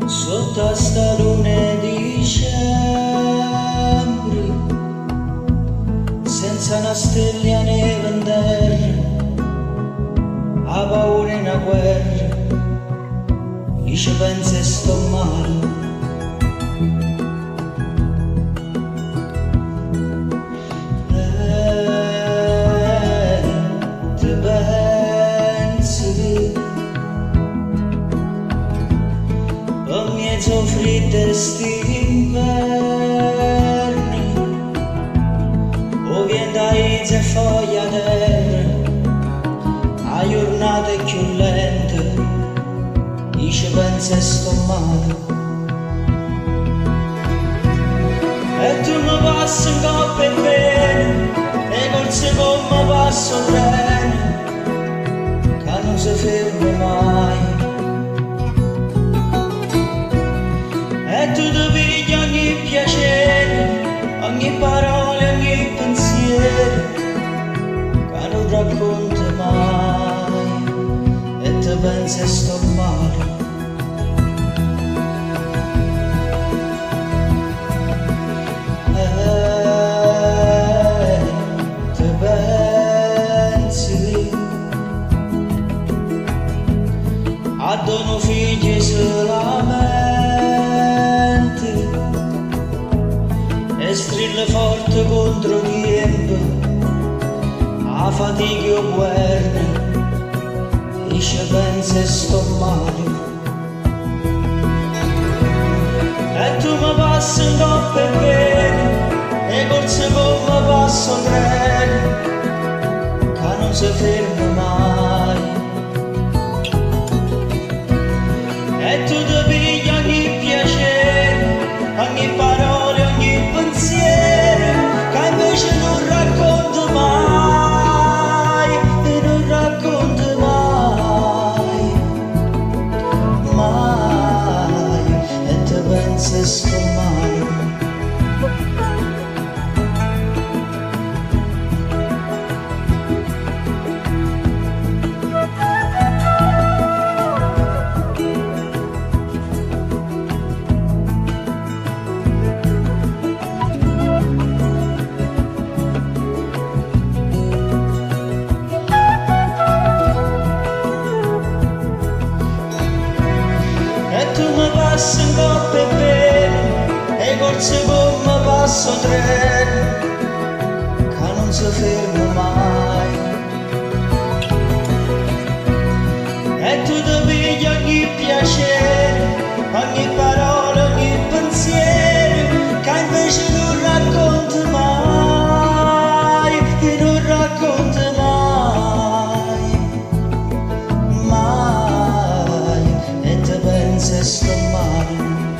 Sotto a sta luna di dicembre, senza una stella neve in terra, ha paura in una guerra, io ci penso e sto male. Ti pensi per mezzo freddo st'inverni, o viene da izze e foglia terra, a giornate più lente, io ci penso e sto male. E tu mi passi in coppia e bene, e col secondo passo il treno, che non si ferma mai. E tu ti pigli ogni piacere, ogni parola, ogni pensiero, che non racconti mai, e ti pensi e sto male. Ti pensi a dono figli solamente e strilla forte contro tempo, a fatica o guerra, io ci penso e sto male. E tu mi passi in coppia e bene, e col secondo passo il treno, che non si ferma mai. E tu ti pigli ogni piacere, ogni parola, ogni pensiero, che invece non racconti mai, e non racconti mai, mai, e ti pensi e sto male. Tu mi passi in coppia e bene, e col secondo passo treno, che non si ferma mai. E tu ti pigli ogni piacere, ogni parola, ogni pensiero, che invece non racconti mai, e non racconti mai, mai, e ti pensi e sto male.